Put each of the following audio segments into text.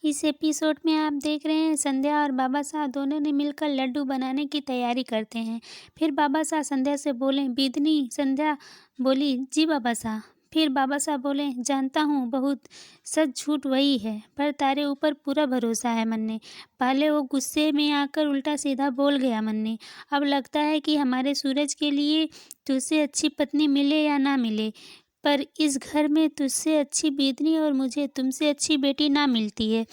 इस एपिसोड में आप देख रहे हैं संध्या और बाबा साहब दोनों ने मिलकर लड्डू बनाने की तैयारी करते हैं। फिर बाबा साहब संध्या से बोले, बिदनी। संध्या बोली, जी बाबा साहब। फिर बाबा साहब बोले, जानता हूँ बहुत सच झूठ वही है, पर तारे ऊपर पूरा भरोसा है मन्ने। पहले वो गुस्से में आकर उल्टा सीधा बोल गया मन्ने। अब लगता है कि हमारे सूरज के लिए तुझसे अच्छी पत्नी मिले या ना मिले, पर इस घर में तुझसे अच्छी बिदनी और मुझे तुमसे अच्छी बेटी ना मिलती है।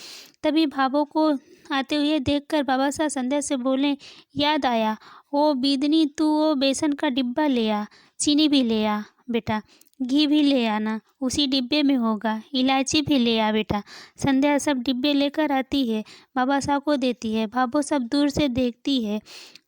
तभी भाभो को आते हुए देखकर बाबा साहब संध्या से बोले, याद आया, ओ बिदनी तू वो बेसन का डिब्बा ले आ, चीनी भी ले आ बेटा, घी भी ले आना, उसी डिब्बे में होगा, इलायची भी ले आ बेटा। संध्या सब डिब्बे लेकर आती है, बाबा साहब को देती है। भाभो सब दूर से देखती है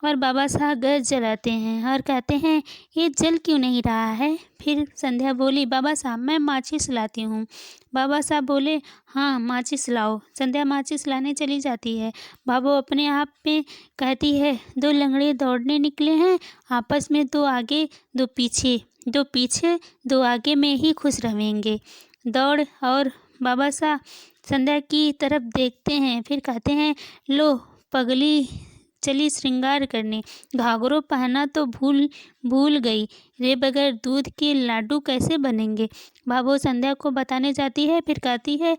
और बाबा साहब गैस जलाते हैं और कहते हैं, ये जल क्यों नहीं रहा है। फिर संध्या बोली, बाबा साहब मैं माचिस लाती हूँ। बाबा साहब बोले, हाँ माचिस लाओ। संध्या माचिस लाने चली जाती है। भाभो अपने आप में कहती है, दो लंगड़े दौड़ने निकले हैं, आपस में दो आगे दो पीछे, दो पीछे दो आगे में ही खुश रहेंगे। दौड़। और बाबा साहब संध्या की तरफ देखते हैं, फिर कहते हैं, लो पगली चली श्रृंगार करने, घाघरो पहना तो भूल भूल गई रे, बगैर दूध के लाडू कैसे बनेंगे। भाभो संध्या को बताने जाती है, फिर कहती है,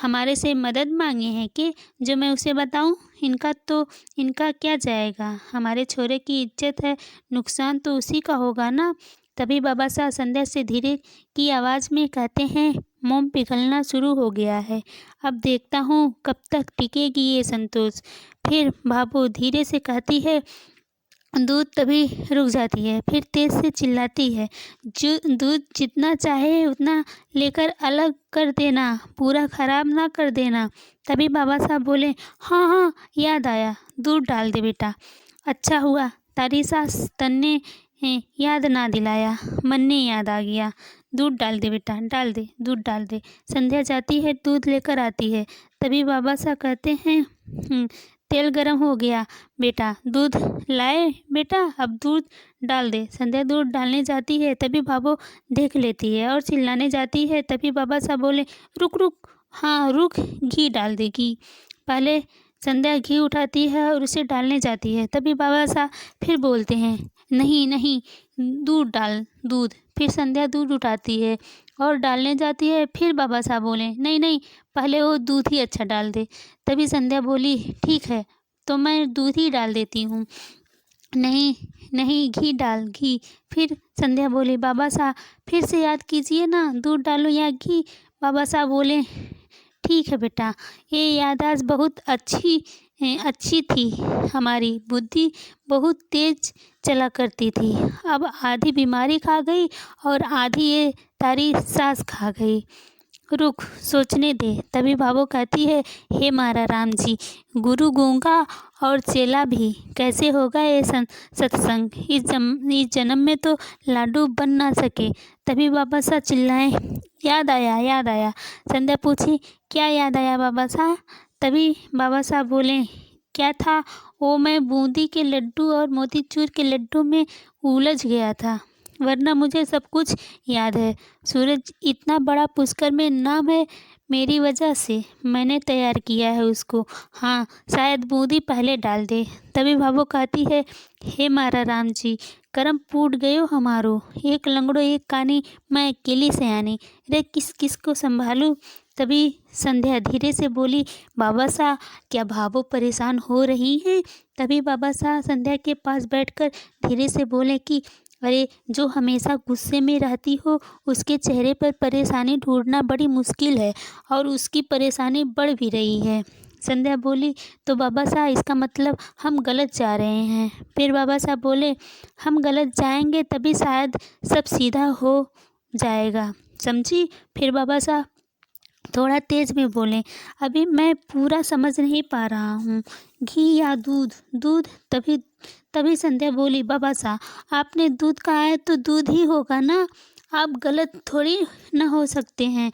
हमारे से मदद मांगे हैं कि जो मैं उसे बताऊं, इनका क्या जाएगा, हमारे छोरे की इज्जत है, नुकसान तो उसी का होगा ना। तभी बाबा साहब संध्या से धीरे की आवाज़ में कहते हैं, मोम पिघलना शुरू हो गया है, अब देखता हूँ कब तक टिकेगी ये संतोष। फिर भाभो धीरे से कहती है, दूध। तभी रुक जाती है, फिर तेज से चिल्लाती है, जो दूध जितना चाहे उतना लेकर अलग कर देना, पूरा खराब ना कर देना। तभी बाबा साहब बोले, हाँ हाँ याद आया, दूध डाल दे बेटा। अच्छा हुआ तारी सास तन्ने याद ना दिलाया, मन ने याद आ गया। दूध डाल दे बेटा, डाल दे, दूध डाल दे। संध्या जाती है, दूध लेकर आती है। तभी बाबा साहब कहते हैं, तेल गरम हो गया बेटा, दूध लाए बेटा, अब दूध डाल दे। संध्या दूध डालने जाती है, तभी भाभो देख लेती है और चिल्लाने जाती है। तभी बाबा साहब बोले, रुक रुक, हाँ रुक, घी डाल दे घी। पहले संध्या घी उठाती है और उसे डालने जाती है। तभी बाबा साहब फिर बोलते हैं, नहीं नहीं, दूध डाल, दूध। फिर संध्या दूध उठाती है और डालने जाती है। फिर बाबा साहब बोले, नहीं नहीं, पहले वो दूध ही अच्छा डाल दे। तभी संध्या बोली, ठीक है तो मैं दूध ही डाल देती हूँ। नहीं नहीं, घी डाल, घी। फिर संध्या बोली, बाबा साहब फिर से याद कीजिए ना, दूध डालो या घी। बाबा साहब बोले, ठीक है बेटा, ये याददाश्त बहुत अच्छी थी, हमारी बुद्धि बहुत तेज चला करती थी, अब आधी बीमारी खा गई और आधी ये तारी सास खा गई, रुक सोचने दे। तभी भाभो कहती है, हे मारा राम जी, गुरु गूंगा और चेला भी, कैसे होगा ये सत्संग, इस जन्म में तो लाडू बन ना सके। तभी बाबा साहब चिल्लाए, याद आया, याद आया। संध्या पूछी, क्या याद आया बाबा साहब। तभी बाबा साहब बोले, क्या था वो, मैं बूंदी के लड्डू और मोतीचूर के लड्डू में उलझ गया था, वरना मुझे सब कुछ याद है। सूरज इतना बड़ा पुष्कर में नाम है, मेरी वजह से मैंने तैयार किया है उसको, हाँ शायद बूंदी पहले डाल दे। तभी भाभो कहती है, हे मारा राम जी, करम फूट गयो हमारो, एक लंगड़ो एक कानी, मैं अकेली से आनी रे, किस किस को संभालूं। तभी संध्या धीरे से बोली, बाबा साहब क्या भाभो परेशान हो रही हैं। तभी बाबा साहब संध्या के पास बैठकर धीरे से बोले कि अरे, जो हमेशा गुस्से में रहती हो, उसके चेहरे पर परेशानी ढूंढना बड़ी मुश्किल है और उसकी परेशानी बढ़ भी रही है। संध्या बोली, तो बाबा साहब इसका मतलब हम गलत जा रहे हैं। फिर बाबा साहब बोले, हम गलत जाएंगे तभी शायद सब सीधा हो जाएगा, समझी। फिर बाबा साहब थोड़ा तेज में बोले, अभी मैं पूरा समझ नहीं पा रहा हूँ, घी या दूध, दूध। तभी तभी संध्या बोली, बाबा साहब आपने दूध कहा है तो दूध ही होगा ना, आप गलत थोड़ी ना हो सकते हैं।